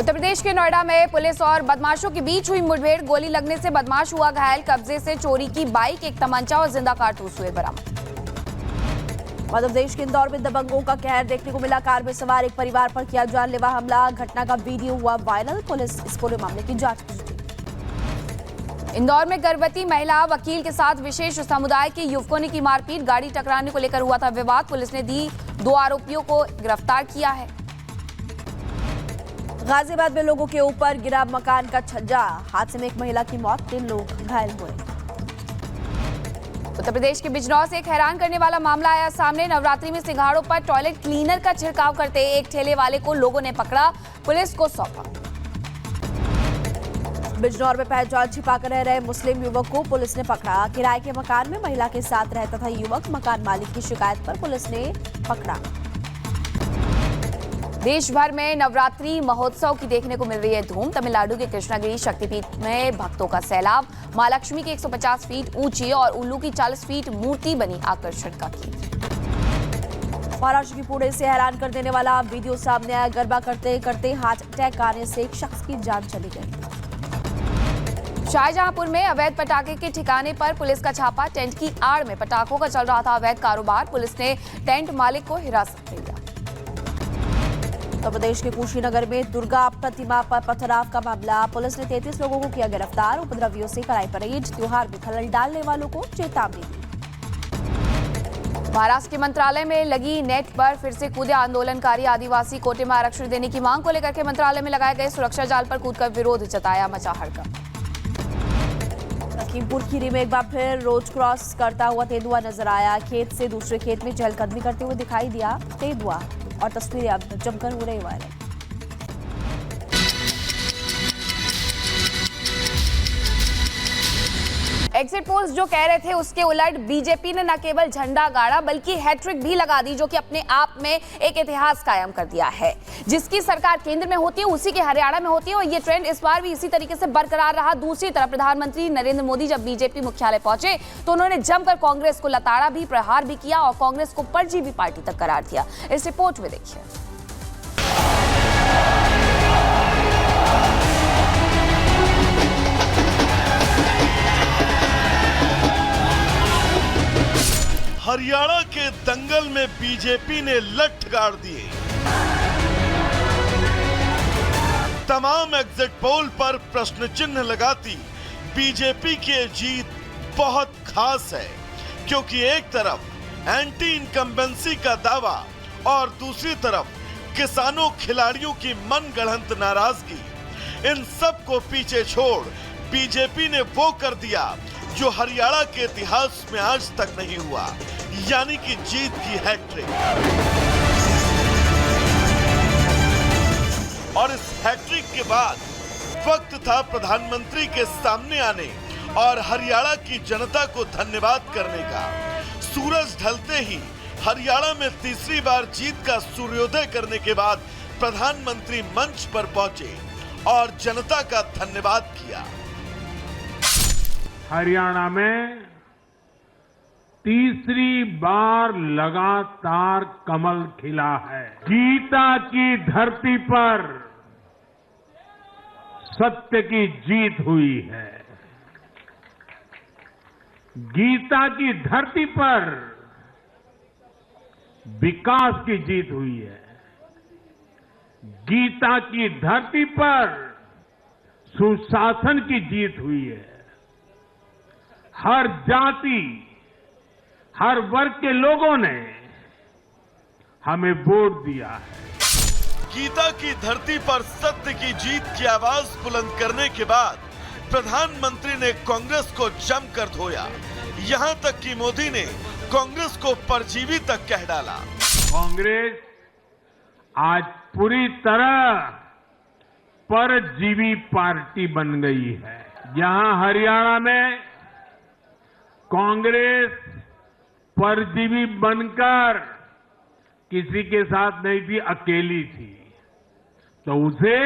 उत्तर प्रदेश के नोएडा में पुलिस और बदमाशों के बीच हुई मुठभेड़। गोली लगने से बदमाश हुआ घायल। कब्जे से चोरी की बाइक, एक तमंचा और जिंदा कारतूस हुए बरामद। मध्य प्रदेश के इंदौर में दबंगों का कहर देखने को मिला। कार में सवार एक परिवार पर किया जानलेवा हमला। घटना का वीडियो हुआ वायरल। पुलिस इस पूरे मामले की जांच कर रही है। इंदौर में गर्भवती महिला वकील के साथ विशेष समुदाय के युवकों ने की मारपीट। गाड़ी टकराने को लेकर हुआ था विवाद। पुलिस ने दी 2 आरोपियों को गिरफ्तार किया है। गाजियाबाद में लोगों के ऊपर गिरा मकान का छज्जा। हादसे में एक महिला की मौत, 3 लोग घायल हुए। उत्तर प्रदेश के बिजनौर से एक हैरान करने वाला मामला आया सामने। नवरात्रि में सिंघाड़ों पर टॉयलेट क्लीनर का छिड़काव करते एक ठेले वाले को लोगों ने पकड़ा, पुलिस को सौंपा। बिजनौर में पहचान छिपाकर रह रहे मुस्लिम युवक को पुलिस ने पकड़ा। किराए के मकान में महिला के साथ रहता था युवक। मकान मालिक की शिकायत पर पुलिस ने पकड़ा। देश भर में नवरात्रि महोत्सव की देखने को मिल रही है धूम। तमिलनाडु के कृष्णागिरी शक्तिपीठ में भक्तों का सैलाब। मां लक्ष्मी की 150 फीट ऊंची और उल्लू की 40 फीट मूर्ति बनी आकर्षण का केंद्र। महाराष्ट्र की पुणे से हैरान कर देने वाला वीडियो सामने आया। गरबा करते करते हार्ट अटैक आने से एक शख्स की जान चली गई। शाहजहांपुर में अवैध पटाखे के ठिकाने पर पुलिस का छापा। टेंट की आड़ में पटाखों का चल रहा था अवैध कारोबार। पुलिस ने टेंट मालिक को हिरासत में लिया। उत्तर प्रदेश के कुशीनगर में दुर्गा प्रतिमा पर पथराव का मामला। पुलिस ने 33 लोगों को किया गिरफ्तार। उपद्रवियों से कराई परेड। त्योहार में खलल डालने वालों को चेतावनी दी। महाराष्ट्र के मंत्रालय में लगी नेट पर फिर से कूदे आंदोलनकारी। आदिवासी कोटे में आरक्षण देने की मांग को लेकर के मंत्रालय में लगाए गए सुरक्षा जाल पर कूदकर विरोध जताया। मचा हड़कंप। लखीमपुर खीरी में एक बार फिर रोड क्रॉस करता हुआ तेंदुआ नजर आया। खेत से दूसरे खेत में चहलकदमी करते हुए दिखाई दिया तेंदुआ, और तस्वीरें अब जमकर हो रही वायरल। एग्जिट पोल्स जो कह रहे थे उसके उलट बीजेपी ने न केवल झंडा गाड़ा बल्कि हैट्रिक भी लगा दी, जो कि अपने आप में एक इतिहास कायम कर दिया है। जिसकी सरकार केंद्र में होती है उसी के हरियाणा में होती है, और ये ट्रेंड इस बार भी इसी तरीके से बरकरार रहा। दूसरी तरफ प्रधानमंत्री नरेंद्र मोदी जब बीजेपी मुख्यालय पहुंचे तो उन्होंने जमकर कांग्रेस को लताड़ा भी, प्रहार भी किया और कांग्रेस को परजीवी पार्टी तक करार दिया। इस रिपोर्ट में देखिए। हरियाणा के दंगल में बीजेपी ने लठ गाड़ दिए। तमाम एग्जिट पोल पर प्रश्न चिन्ह लगाती बीजेपी की जीत बहुत खास है, क्योंकि एक तरफ एंटी इनकम्बेंसी का दावा और दूसरी तरफ किसानों खिलाड़ियों की मनगढ़ंत नाराजगी। इन सब को पीछे छोड़ बीजेपी ने वो कर दिया जो हरियाणा के इतिहास में आज तक नहीं हुआ, यानी कि जीत की हैट्रिक। और इस हैट्रिक के बाद वक्त था प्रधानमंत्री के सामने आने और हरियाणा की जनता को धन्यवाद करने का। सूरज ढलते ही हरियाणा में तीसरी बार जीत का सूर्योदय करने के बाद प्रधानमंत्री मंच पर पहुंचे और जनता का धन्यवाद किया। हरियाणा में तीसरी बार लगातार कमल खिला है। गीता की धरती पर सत्य की जीत हुई है। गीता की धरती पर विकास की जीत हुई है। गीता की धरती पर सुशासन की जीत हुई है। हर जाति, हर वर्ग के लोगों ने हमें वोट दिया है। गीता की धरती पर सत्य की जीत की आवाज बुलंद करने के बाद प्रधानमंत्री ने कांग्रेस को जमकर धोया। यहां तक कि मोदी ने कांग्रेस को परजीवी तक कह डाला। कांग्रेस आज पूरी तरह परजीवी पार्टी बन गई है। यहां हरियाणा में कांग्रेस परजीवी बनकर किसी के साथ नहीं थी, अकेली थी, तो उसे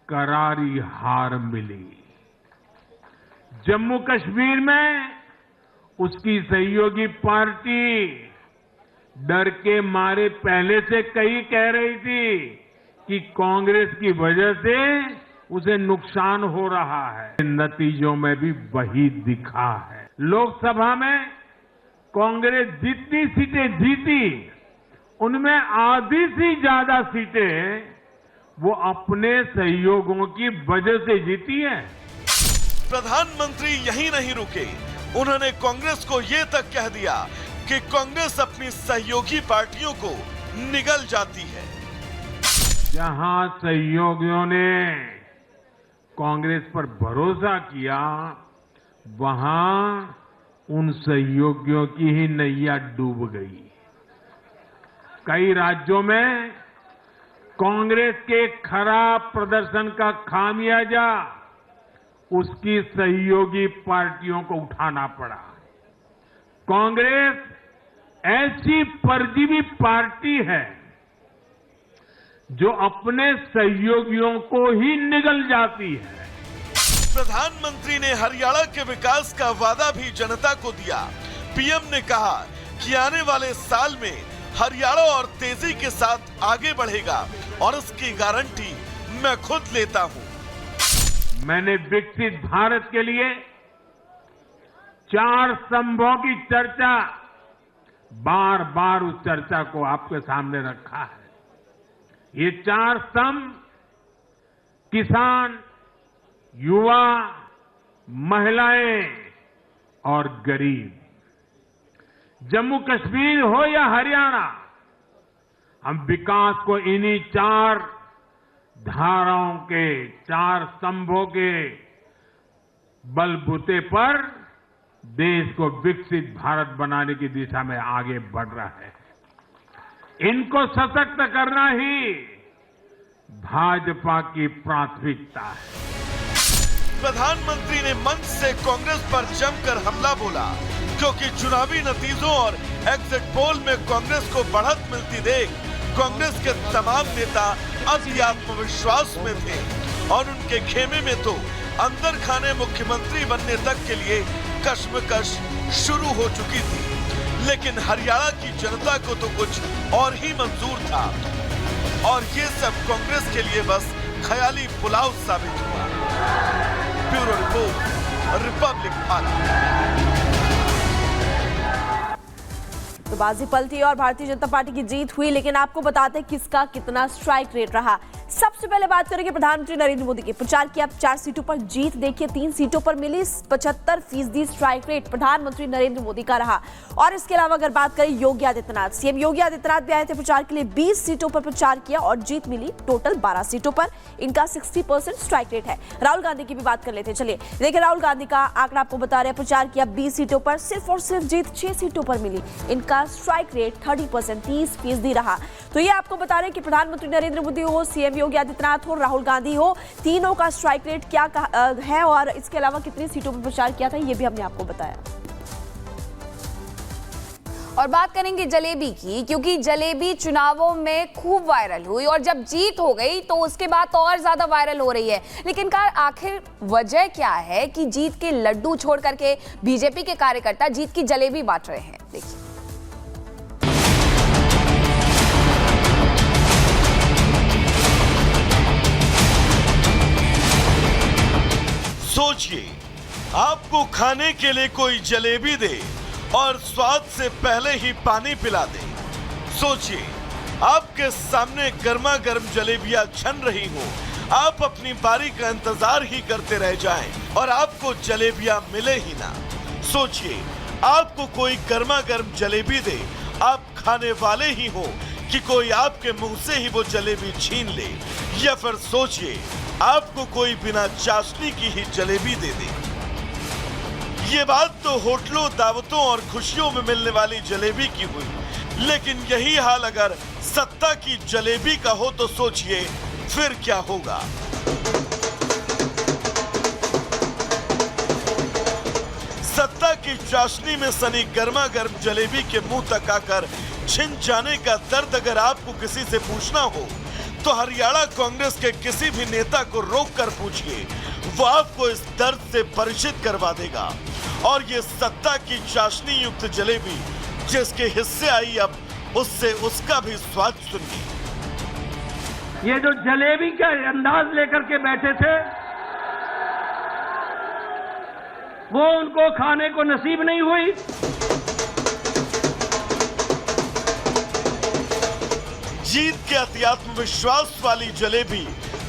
करारी हार मिली। जम्मू कश्मीर में उसकी सहयोगी पार्टी डर के मारे पहले से कही कह रही थी कि कांग्रेस की वजह से उसे नुकसान हो रहा है। नतीजों में भी वही दिखा है। लोकसभा में कांग्रेस जितनी सीटें जीती, उनमें आधी से ज्यादा सीटें वो अपने सहयोगियों की वजह से जीती है। प्रधानमंत्री यहीं नहीं रुके, उन्होंने कांग्रेस को ये तक कह दिया कि कांग्रेस अपनी सहयोगी पार्टियों को निगल जाती है। जहां सहयोगियों ने कांग्रेस पर भरोसा किया, वहां उन सहयोगियों की ही नैया डूब गई। कई राज्यों में कांग्रेस के खराब प्रदर्शन का खामियाजा उसकी सहयोगी पार्टियों को उठाना पड़ा। कांग्रेस ऐसी परजीवी पार्टी है जो अपने सहयोगियों को ही निगल जाती है। प्रधानमंत्री ने हरियाणा के विकास का वादा भी जनता को दिया। पीएम ने कहा कि आने वाले साल में हरियाणा और तेजी के साथ आगे बढ़ेगा और इसकी गारंटी मैं खुद लेता हूं। मैंने विकसित भारत के लिए 4 स्तंभों की चर्चा बार बार उस चर्चा को आपके सामने रखा है। ये 4 स्तंभ किसान, युवा, महिलाएं और गरीब। जम्मू कश्मीर हो या हरियाणा, हम विकास को इन्हीं 4 धाराओं के 4 स्तंभों के बलबूते पर देश को विकसित भारत बनाने की दिशा में आगे बढ़ रहा है। इनको सशक्त करना ही भाजपा की प्राथमिकता है। प्रधानमंत्री ने मंच से कांग्रेस पर जमकर हमला बोला, क्योंकि चुनावी नतीजों और एग्जिट पोल में कांग्रेस को बढ़त मिलती देख कांग्रेस के तमाम नेता अति आत्मविश्वास में थे और उनके खेमे में तो अंदर खाने मुख्यमंत्री बनने तक के लिए कश्मकश शुरू हो चुकी थी। लेकिन हरियाणा की जनता को तो कुछ और ही मंजूर था और ये सब कांग्रेस के लिए बस ख्याली पुलाव साबित हुआ। Bureau report, Republic Bharat. तो बाजी पलटी और भारतीय जनता पार्टी की जीत हुई, लेकिन आपको बताते हैं किसका कितना स्ट्राइक रेट रहा। सबसे पहले बात करेंगे प्रधानमंत्री नरेंद्र मोदी की। प्रचार की आप 4 सीटों पर जीत देखिए, 3 सीटों पर मिली 75% स्ट्राइक रेट प्रधानमंत्री नरेंद्र मोदी का रहा। और इसके अलावा अगर बात करें योगी आदित्यनाथ, सीएम योगी आदित्यनाथ भी आए थे प्रचार के लिए, 20 सीटों पर प्रचार किया और जीत मिली टोटल 12 सीटों पर। इनका 60% स्ट्राइक रेट है। राहुल गांधी की भी बात कर लेते हैं। चलिए देखिए, राहुल गांधी का आंकड़ा आपको बता रहे हैं। प्रचार किया 20 सीटों पर, सिर्फ और सिर्फ जीत 6 सीटों पर मिली। इनका स्ट्राइक रेट 30%, 30% रहा। तो ये आपको बता रहे हैं कि प्रधानमंत्री नरेंद्र मोदी हो, सीएम योगी आदित्यनाथ हो, राहुल गांधी हो, तीनों का स्ट्राइक रेट क्या है और इसके अलावा कितनी सीटों पर प्रचार किया था, ये भी हमने आपको बताया। और बात करेंगे जलेबी की, क्योंकि जलेबी चुनावों में खूब वायरल हुई और जब जीत हो गई तो उसके बाद तो और ज्यादा वायरल हो रही है। लेकिन आखिर वजह क्या है कि जीत के लड्डू छोड़ करके बीजेपी के कार्यकर्ता जीत की जलेबी बांट रहे हैं? देखिए। सोचिए, आपको खाने के लिए कोई जलेबी दे और स्वाद से पहले ही पानी पिला दे। सोचिए, आपके सामने गर्मा गर्म जलेबियां छन रही हो, आप अपनी बारी का इंतजार ही करते रह जाएं और आपको जलेबियां मिले ही ना। सोचिए, आपको कोई गर्मा गर्म जलेबी दे, आप खाने वाले ही हो कि कोई आपके मुंह से ही वो जलेबी छीन ले। या फिर सोचिए, आपको कोई बिना चाशनी की ही जलेबी दे दे। ये बात तो होटलों, दावतों और खुशियों में मिलने वाली जलेबी की हुई, लेकिन यही हाल अगर सत्ता की जलेबी का हो तो सोचिए फिर क्या होगा। सत्ता की चाशनी में सनी गर्मा गर्म जलेबी के मुंह तक आकर छिन जाने का दर्द अगर आपको किसी से पूछना हो तो हरियाणा कांग्रेस के किसी भी नेता को रोक कर पूछिए, वो आपको इस दर्द से परिचित करवा देगा। और ये सत्ता की चाशनी युक्त जलेबी जिसके हिस्से आई, अब उससे उसका भी स्वाद सुनिए। ये जो जलेबी का अंदाज लेकर के बैठे थे वो उनको खाने को नसीब नहीं हुई। जीत के अति आत्मविश्वास वाली जलेबी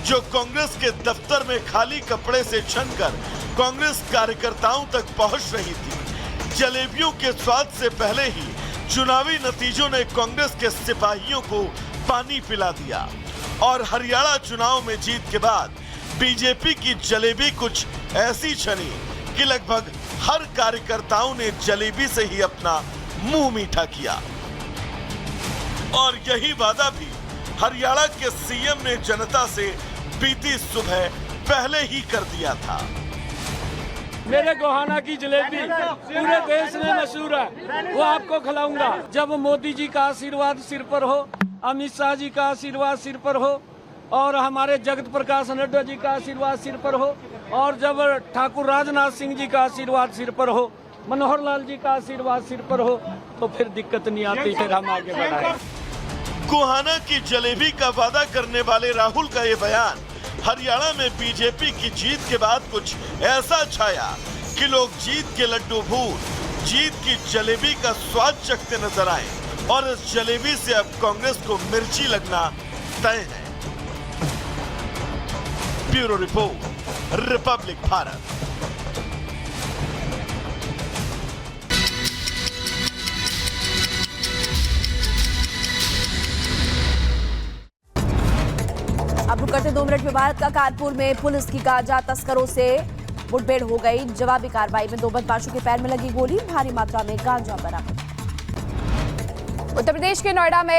जो कांग्रेस के दफ्तर में खाली कपड़े से छनकर कांग्रेस कार्यकर्ताओं तक पहुंच रही थी। जलेबियों के स्वाद से पहले ही चुनावी नतीजों ने कांग्रेस के सिपाहियों को पानी पिला दिया और हरियाणा चुनाव में जीत के बाद बीजेपी की जलेबी कुछ ऐसी छनी कि लगभग हर कार्यकर्ताओं ने जलेबी से ही अपना मुंह मीठा किया। और यही वादा भी हरियाणा के सीएम ने जनता से बीती सुबह पहले ही कर दिया था। मेरे गोहाना की जलेबी पूरे देश में मशहूर है, वो आपको खिलाऊंगा। जब मोदी जी का आशीर्वाद सिर पर हो, अमित शाह जी का आशीर्वाद सिर पर हो और हमारे जगत प्रकाश नड्डा जी का आशीर्वाद सिर पर हो और जब ठाकुर राजनाथ सिंह जी का आशीर्वाद सिर पर हो, मनोहर लाल जी का आशीर्वाद सिर पर हो, तो फिर दिक्कत नहीं आती, फिर हम आगे बढ़ाएं। गोहाना की जलेबी का वादा करने वाले राहुल का ये बयान हरियाणा में बीजेपी की जीत के बाद कुछ ऐसा छाया कि लोग जीत के लड्डू भूल जीत की जलेबी का स्वाद चखते नजर आए और इस जलेबी से अब कांग्रेस को मिर्ची लगना तय है। Bureau report, Republic Bharat. अब रुक करते 2 मिनट में भारत का कानपुर में पुलिस की गांजा तस्करों से मुठभेड़ हो गई। जवाबी कार्रवाई में 2 बदमाशों के पैर में लगी गोली, भारी मात्रा में गांजा बरामद। उत्तर प्रदेश के नोएडा में